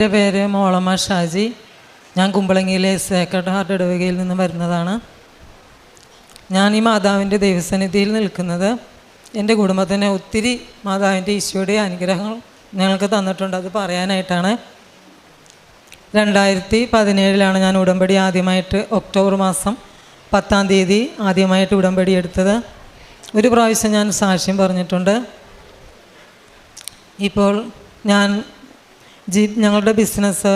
എൻ്റെ പേര് മോളമ്മ ഷാജി. ഞാൻ കുമ്പളങ്ങിയിലെ സേക്രഡ് ഹാർട്ട് ഇടവകയിൽ നിന്ന് വരുന്നതാണ്. ഞാൻ ഈ മാതാവിൻ്റെ ദൈവസന്നിധിയിൽ നിൽക്കുന്നത് എൻ്റെ കുടുംബത്തിന് ഒത്തിരി മാതാവിൻ്റെ ഈശോയുടെ അനുഗ്രഹങ്ങൾ ഞങ്ങൾക്ക് തന്നിട്ടുണ്ട്. അത് പറയാനായിട്ടാണ്. 2017 ഞാൻ ഉടമ്പടി ആദ്യമായിട്ട് ഒക്ടോബർ മാസം 10 ആദ്യമായിട്ട് ഉടമ്പടി എടുത്തത്. ഒരു പ്രാവശ്യം ഞാൻ സാക്ഷ്യം പറഞ്ഞിട്ടുണ്ട്. ഇപ്പോൾ ഞങ്ങളുടെ ബിസിനസ്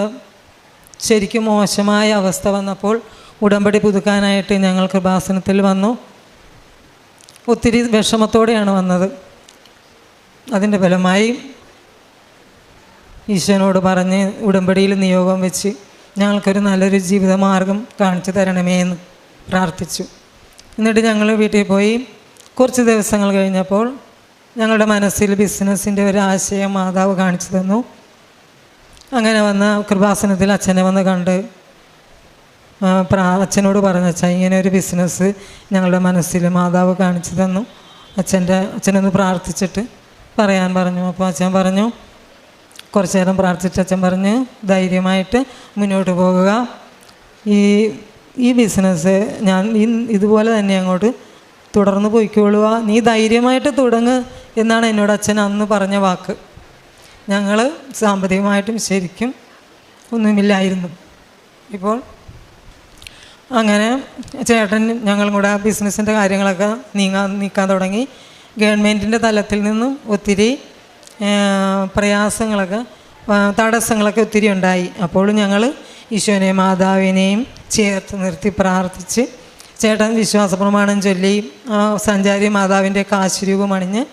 ശരിക്കും മോശമായ അവസ്ഥ വന്നപ്പോൾ ഉടമ്പടി പുതുക്കാനായിട്ട് ഞങ്ങൾ കൃപാസനത്തിൽ വന്നു. ഒത്തിരി വിഷമത്തോടെയാണ് വന്നത്. അതിൻ്റെ ഫലമായി ഈശോനോട് പറഞ്ഞ് ഉടമ്പടിയിൽ നിയോഗം വെച്ച് ഞങ്ങൾക്കൊരു നല്ലൊരു ജീവിതമാർഗം കാണിച്ചു തരണമേ എന്ന് പ്രാർത്ഥിച്ചു. എന്നിട്ട് ഞങ്ങൾ വീട്ടിൽ പോയി. കുറച്ച് ദിവസങ്ങൾ കഴിഞ്ഞപ്പോൾ ഞങ്ങളുടെ മനസ്സിൽ ബിസിനസ്സിൻ്റെ ഒരു ആശയം മാതാവ് കാണിച്ചു തന്നു. അങ്ങനെ വന്ന കൃപാസനത്തിൽ അച്ഛനെ വന്ന് കണ്ട് അച്ഛനോട് പറഞ്ഞു, അച്ഛൻ ഇങ്ങനെ ഒരു ബിസിനസ് ഞങ്ങളുടെ മനസ്സിൽ മാതാവ് കാണിച്ചു തന്നു, അച്ഛനൊന്ന് പ്രാർത്ഥിച്ചിട്ട് പറയാൻ പറഞ്ഞു. അപ്പോൾ അച്ഛൻ പറഞ്ഞു, കുറച്ച് നേരം പ്രാർത്ഥിച്ച് അച്ഛൻ പറഞ്ഞ് ധൈര്യമായിട്ട് മുന്നോട്ട് പോകുക, ഈ ബിസിനസ് ഞാൻ ഇതുപോലെ തന്നെ അങ്ങോട്ട് തുടർന്ന് പോയിക്കൊള്ളുക, നീ ധൈര്യമായിട്ട് തുടങ്ങ് എന്നാണ് എന്നോട് അച്ഛൻ അന്ന് പറഞ്ഞ വാക്ക്. ഞങ്ങൾ സാമ്പത്തികമായിട്ടും ശരിക്കും ഒന്നുമില്ലായിരുന്നു. ഇപ്പോൾ അങ്ങനെ ചേട്ടൻ ഞങ്ങളും കൂടെ ആ ബിസിനസ്സിൻ്റെ കാര്യങ്ങളൊക്കെ നീക്കാൻ തുടങ്ങി. ഗവൺമെൻറ്റിൻ്റെ തലത്തിൽ നിന്നും ഒത്തിരി തടസ്സങ്ങളൊക്കെ ഒത്തിരി ഉണ്ടായി. അപ്പോൾ ഞങ്ങൾ ഈശോനെയും മാതാവിനെയും ചേർത്ത് നിർത്തി പ്രാർത്ഥിച്ച് ചേട്ടൻ വിശ്വാസ പ്രമാണം ചൊല്ലി സഞ്ചാരി മാതാവിൻ്റെ കാശുരൂപം അണിഞ്ഞ്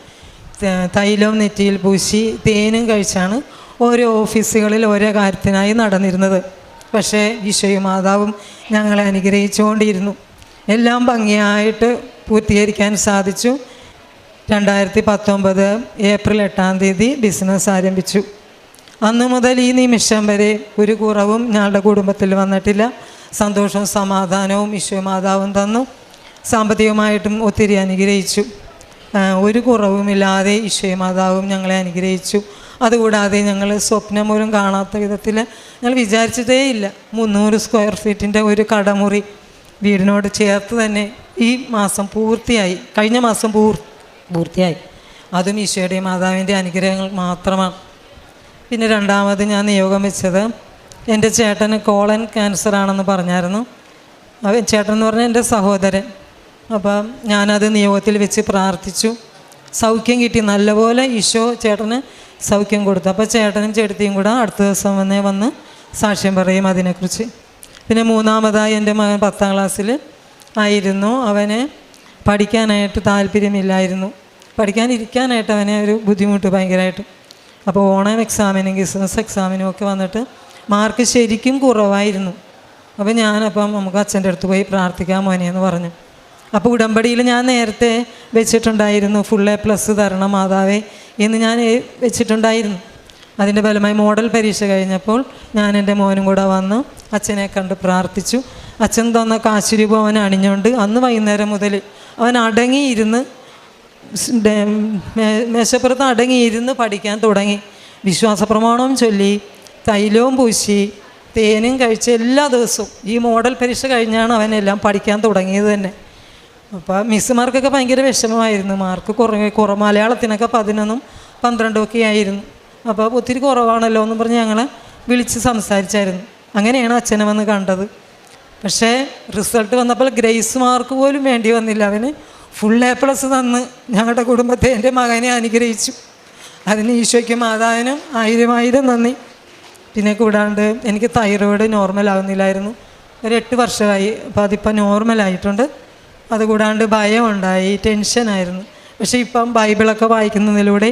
തൈലവും നെറ്റിയിൽ പൂശി തേനും കഴിച്ചാണ് ഓരോ ഓഫീസുകളിൽ ഓരോ കാര്യത്തിനായി നടന്നിരുന്നത്. പക്ഷേ ഈശോയും മാതാവും ഞങ്ങളെ അനുഗ്രഹിച്ചുകൊണ്ടിരുന്നു. എല്ലാം ഭംഗിയായിട്ട് പൂർത്തീകരിക്കാൻ സാധിച്ചു. 2019 ഏപ്രിൽ 8 ബിസിനസ് ആരംഭിച്ചു. അന്നു മുതൽ ഈ നിമിഷം വരെ ഒരു കുറവും ഞങ്ങളുടെ കുടുംബത്തിൽ വന്നിട്ടില്ല. സന്തോഷവും സമാധാനവും ഈശോ മാതാവും തന്നു. സാമ്പത്തികമായിട്ടും ഒത്തിരി അനുഗ്രഹിച്ചു. ഒരു കുറവുമില്ലാതെ ഈശോ മാതാവും ഞങ്ങളെ അനുഗ്രഹിച്ചു. അതുകൂടാതെ ഞങ്ങൾ സ്വപ്നം പോലും കാണാത്ത വിധത്തിൽ ഞങ്ങൾ വിചാരിച്ചിട്ടേ ഇല്ല 300 സ്ക്വയർ ഫീറ്റിൻ്റെ ഒരു കടമുറി വീടിനോട് ചേർത്ത് തന്നെ ഈ മാസം പൂർത്തിയായി. കഴിഞ്ഞ മാസം പൂർത്തിയായി. അതും ഈശോയുടെയും മാതാവിൻ്റെ അനുഗ്രഹങ്ങൾ മാത്രമാണ്. പിന്നെ രണ്ടാമത് ഞാൻ നിയോഗം വെച്ചത് എൻ്റെ ചേട്ടന് കോളൻ ക്യാൻസർ ആണെന്ന് പറഞ്ഞായിരുന്നു. ചേട്ടൻ എന്ന് പറഞ്ഞാൽ എൻ്റെ സഹോദരൻ. അപ്പം ഞാനത് നിയോഗത്തിൽ വെച്ച് പ്രാർത്ഥിച്ചു. സൗഖ്യം കിട്ടി. നല്ലപോലെ ഈശോ ചേട്ടന് സൗഖ്യം കൊടുത്തു. അപ്പോൾ ചേട്ടനും ചേട്ടത്തിയും കൂടെ അടുത്ത ദിവസം വന്ന് സാക്ഷ്യം പറയും അതിനെക്കുറിച്ച്. പിന്നെ മൂന്നാമതായി എൻ്റെ മകൻ 10ാം ക്ലാസ്സിൽ ആയിരുന്നു. അവന് പഠിക്കാനായിട്ട് താല്പര്യമില്ലായിരുന്നു. പഠിക്കാനിരിക്കാനായിട്ട് അവനെ ഒരു ബുദ്ധിമുട്ട് ഭയങ്കരമായിട്ട്. അപ്പോൾ ഓണം എക്സാമിനും ബിസിനസ് എക്സാമിനും ഒക്കെ വന്നിട്ട് മാർക്ക് ശരിക്കും കുറവായിരുന്നു. അപ്പോൾ നമുക്ക് അച്ഛൻ്റെ അടുത്ത് പോയി പ്രാർത്ഥിക്കാൻ മോനെ എന്ന് പറഞ്ഞു. അപ്പോൾ ഉടമ്പടിയിൽ ഞാൻ നേരത്തെ വെച്ചിട്ടുണ്ടായിരുന്നു, full+ തരണം മാതാവേ എന്ന് ഞാൻ വെച്ചിട്ടുണ്ടായിരുന്നു. അതിൻ്റെ ഫലമായി മോഡൽ പരീക്ഷ കഴിഞ്ഞപ്പോൾ ഞാൻ എൻ്റെ മോനും കൂടെ വന്ന് അച്ഛനെ കണ്ട് പ്രാർത്ഥിച്ചു. അച്ഛൻ തന്ന കാശുരൂപം അവൻ അണിഞ്ഞുകൊണ്ട് അന്ന് വൈകുന്നേരം മുതൽ അവൻ അടങ്ങിയിരുന്ന് മേശപ്പുറത്ത് അടങ്ങിയിരുന്ന് പഠിക്കാൻ തുടങ്ങി. വിശ്വാസ പ്രമാണവും ചൊല്ലി തൈലവും പൂശി തേനും കഴിച്ച് എല്ലാ ദിവസവും ഈ മോഡൽ പരീക്ഷ കഴിഞ്ഞാണ് അവനെല്ലാം പഠിക്കാൻ തുടങ്ങിയത് തന്നെ. അപ്പോൾ മിസ്സുമാർക്കൊക്കെ ഭയങ്കര വിഷമമായിരുന്നു. മാർക്ക് മലയാളത്തിനൊക്കെ 11ഉം 12ഉം ഒക്കെ ആയിരുന്നു. അപ്പോൾ ഒത്തിരി കുറവാണല്ലോ എന്ന് പറഞ്ഞ് ഞങ്ങളെ വിളിച്ച് സംസാരിച്ചായിരുന്നു. അങ്ങനെയാണ് അച്ഛനെ വന്ന് കണ്ടത്. പക്ഷേ റിസൾട്ട് വന്നപ്പോൾ ഗ്രേസ് മാർക്ക് പോലും വേണ്ടി വന്നില്ല. അവന് A+ തന്ന് ഞങ്ങളുടെ കുടുംബത്തെ എൻ്റെ മകനെ അനുഗ്രഹിച്ചു. അതിന് ഈശോയ്ക്കും മാതാവിനും 1000 നന്ദി. പിന്നെ കൂടാണ്ട് എനിക്ക് തൈറോയ്ഡ് നോർമലാകുന്നില്ലായിരുന്നു. ഒരു 8 വർഷമായി. അപ്പോൾ അതിപ്പോൾ നോർമലായിട്ടുണ്ട്. അതുകൂടാണ്ട് ഭയമുണ്ടായി, ടെൻഷനായിരുന്നു. പക്ഷേ ഇപ്പം ബൈബിളൊക്കെ വായിക്കുന്നതിലൂടെ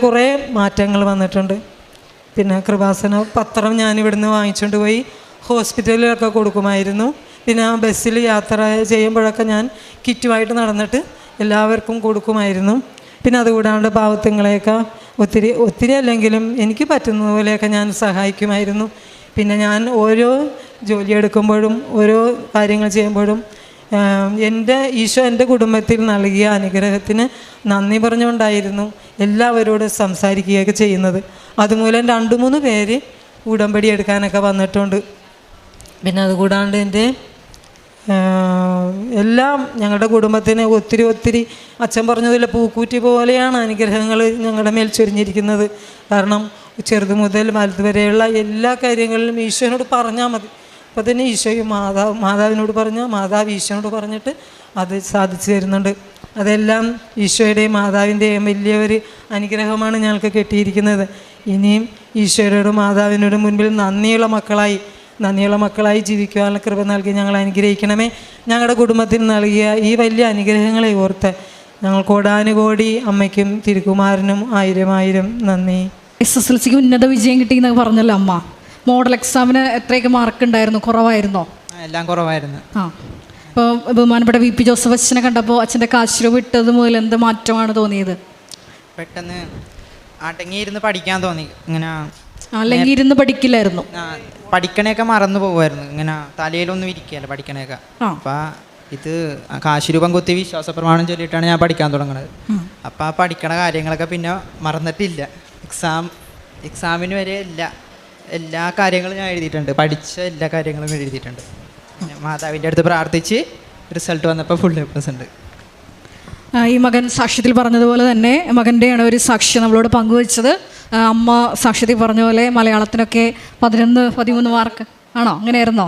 കുറേ മാറ്റങ്ങൾ വന്നിട്ടുണ്ട്. പിന്നെ കൃപാസന പത്രം ഞാനിവിടുന്ന് വാങ്ങിച്ചുകൊണ്ട് പോയി ഹോസ്പിറ്റലിലൊക്കെ കൊടുക്കുമായിരുന്നു. പിന്നെ ബസ്സിൽ യാത്ര ചെയ്യുമ്പോഴൊക്കെ ഞാൻ കിറ്റുമായിട്ട് നടന്നിട്ട് എല്ലാവർക്കും കൊടുക്കുമായിരുന്നു. പിന്നെ അതുകൂടാണ്ട് പാവത്തുങ്ങളെയൊക്കെ ഒത്തിരി അല്ലെങ്കിലും എനിക്ക് പറ്റുന്ന പോലെയൊക്കെ ഞാൻ സഹായിക്കുമായിരുന്നു. പിന്നെ ഞാൻ ഓരോ ജോലിയെടുക്കുമ്പോഴും ഓരോ കാര്യങ്ങൾ ചെയ്യുമ്പോഴും ഈശോ എൻ്റെ കുടുംബത്തിൽ നൽകിയ അനുഗ്രഹത്തിന് നന്ദി പറഞ്ഞുകൊണ്ടായിരുന്നു എല്ലാവരോടും സംസാരിക്കുകയൊക്കെ ചെയ്യുന്നത്. അതുമൂലം 2-3 പേര് ഉടമ്പടി എടുക്കാനൊക്കെ വന്നിട്ടുണ്ട്. പിന്നെ അതുകൂടാണ്ട് എൻ്റെ എല്ലാം ഞങ്ങളുടെ കുടുംബത്തിന് ഒത്തിരി അച്ഛൻ പറഞ്ഞതിൽ പൂക്കൂറ്റി പോലെയാണ് അനുഗ്രഹങ്ങൾ ഞങ്ങളുടെ മേൽ ചൊരിഞ്ഞിരിക്കുന്നത്. കാരണം ചെറുത് മുതൽ വലുത് വരെയുള്ള എല്ലാ കാര്യങ്ങളിലും ഈശോനോട് പറഞ്ഞാൽ മതി. അപ്പോൾ തന്നെ ഈശോയും മാതാവിനോട് പറഞ്ഞാൽ മാതാവ് ഈശോനോട് പറഞ്ഞിട്ട് അത് സാധിച്ചു തരുന്നുണ്ട്. അതെല്ലാം ഈശോയുടെയും മാതാവിൻ്റെയും വലിയൊരു അനുഗ്രഹമാണ് ഞങ്ങൾക്ക് കിട്ടിയിരിക്കുന്നത്. ഇനിയും ഈശോയോടും മാതാവിനോടും മുൻപിൽ നന്ദിയുള്ള മക്കളായി ജീവിക്കുവാനുള്ള കൃപ നൽകി ഞങ്ങൾ അനുഗ്രഹിക്കണമേ. ഞങ്ങളുടെ കുടുംബത്തിന് നൽകിയ ഈ വലിയ അനുഗ്രഹങ്ങളെ ഓർത്ത് ഞങ്ങൾ കോടാനുകോടി അമ്മയ്ക്കും തിരുക്കുമാരനും 1000 നന്ദി. SSLCക്ക് ഉന്നത വിജയം കിട്ടിയെന്ന് പറഞ്ഞല്ലോ അമ്മ. മോഡൽ എക്സാമിന് എത്രയൊക്കെ മാർക്ക് ഉണ്ടായിരുന്നു? കുറവായിരുന്നോ? എല്ലാം കുറവായിരുന്നു. അപ്പോൾ ബഹുമാനപ്പെട്ട VP ജോസഫ് അച്ഛനെ കണ്ടപ്പോൾ അച്ഛൻ്റെ കാശിരവ് വിട്ടത് മുതൽ എന്ത് മാറ്റമാണ് തോന്നിയത്? പെട്ടെന്ന് അടങ്ങിയിരുന്ന് പഠിക്കാൻ തോന്നി. ഇങ്ങനെ അല്ലെങ്കിൽ ഇരുന്ന് പഠിക്കില്ലായിരുന്നു, പഠിക്കണേക്കെ മറന്നു പോകുമായിരുന്നു. ഇങ്ങനെ തലയിലൊന്നും ഇരിക്കുകയല്ല പഠിക്കണേക്കെ. അപ്പം ഇത് കാശിരൂപം കുത്തി വിശ്വാസ പ്രമാണം ചൊല്ലിയിട്ടാണ് ഞാൻ പഠിക്കാൻ തുടങ്ങുന്നത്. അപ്പം ആ പഠിക്കണ കാര്യങ്ങളൊക്കെ പിന്നെ മറന്നിട്ടില്ല. എക്സാമിന് വരെ എല്ലാ കാര്യങ്ങളും ഞാൻ എഴുതിയിട്ടുണ്ട്. പഠിച്ച എല്ലാ കാര്യങ്ങളും എഴുതിയിട്ടുണ്ട്. മാതാവിൻ്റെ അടുത്ത് പ്രാർത്ഥിച്ച് റിസൾട്ട് വന്നപ്പോൾ ഫുൾ A+ ഉണ്ട്. ഈ മകൻ സാക്ഷ്യത്തിൽ പറഞ്ഞതുപോലെ തന്നെ മകൻ്റെയാണ് ഒരു സാക്ഷ്യം നമ്മളോട് പങ്കുവച്ചത്. അമ്മ സാക്ഷ്യത്തിൽ പറഞ്ഞ പോലെ മലയാളത്തിനൊക്കെ 11-13 മാർക്ക് ആണോ? അങ്ങനെയായിരുന്നോ?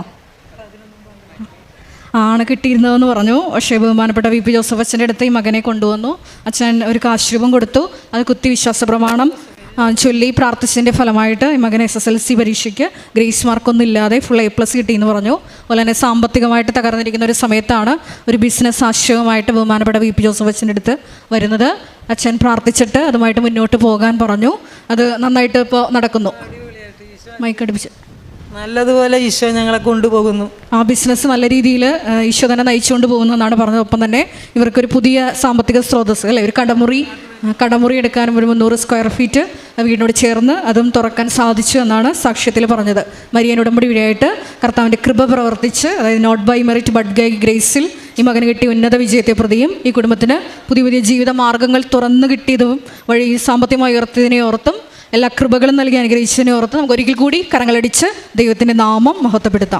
ആണ് കിട്ടിയിരുന്നതെന്ന് പറഞ്ഞു. പക്ഷേ ബഹുമാനപ്പെട്ട VP ജോസഫ് അച്ഛൻ്റെ അടുത്ത് ഈ മകനെ കൊണ്ടുവന്നു. അച്ഛൻ ഒരു കാശുരൂപം കൊടുത്തു. അത് കുത്തി വിശ്വാസ പ്രമാണം ചൊല്ലി പ്രാർത്ഥിച്ചതിൻ്റെ ഫലമായിട്ട് ഈ മകൻ SSLC പരീക്ഷയ്ക്ക് ഗ്രേസ് മാർക്കൊന്നും ഇല്ലാതെ ഫുൾ A+ കിട്ടിയെന്ന് പറഞ്ഞു. അതുപോലെ തന്നെ സാമ്പത്തികമായിട്ട് തകർന്നിരിക്കുന്ന ഒരു സമയത്താണ് ഒരു ബിസിനസ് ആശയവുമായിട്ട് ബഹുമാനപ്പെട്ട VP ജോസഫ് അച്ഛൻ്റെ അടുത്ത് വരുന്നത്. അച്ഛൻ പ്രാർത്ഥിച്ചിട്ട് അതുമായിട്ട് മുന്നോട്ട് പോകാൻ പറഞ്ഞു. അത് നന്നായിട്ട് ഇപ്പോൾ നടക്കുന്നു. മൈക്കടിപ്പിച്ച് നല്ലതുപോലെ ഈശോ ഞങ്ങളെ കൊണ്ടുപോകുന്നു. ആ ബിസിനസ് നല്ല രീതിയിൽ ഈശോ തന്നെ നയിച്ചുകൊണ്ട് പോകുന്നതെന്നാണ് പറഞ്ഞത്. ഒപ്പം തന്നെ ഇവർക്കൊരു പുതിയ സാമ്പത്തിക സ്രോതസ്സ് അല്ലേ, ഒരു കടമുറി എടുക്കാനും ഒരു 300 സ്ക്വയർ ഫീറ്റ് വീടിനോട് ചേർന്ന് അതും തുറക്കാൻ സാധിച്ചു എന്നാണ് സാക്ഷ്യത്തിൽ പറഞ്ഞത്. മരിയൻ ഉടമ്പടി വഴിയായിട്ട് കർത്താവിൻ്റെ കൃപ പ്രവർത്തിച്ച്, അതായത് not by merit but by ഗ്രേസിൽ ഈ മകന് കിട്ടിയ ഉന്നത വിജയത്തെ പ്രതിയും ഈ കുടുംബത്തിന് പുതിയ ജീവിത മാർഗ്ഗങ്ങൾ തുറന്നു കിട്ടിയതും വഴി സാമ്പത്തികമായി ഉയർത്തിയതിനെ ഓർത്തും എല്ലാ കൃപകളും നൽകി അനുഗ്രഹിച്ചതിനെ ഓർത്ത് നമുക്ക് ഒരിക്കൽ കൂടി കരങ്ങളടിച്ച് ദൈവത്തിൻ്റെ നാമം മഹത്വപ്പെടുത്താം.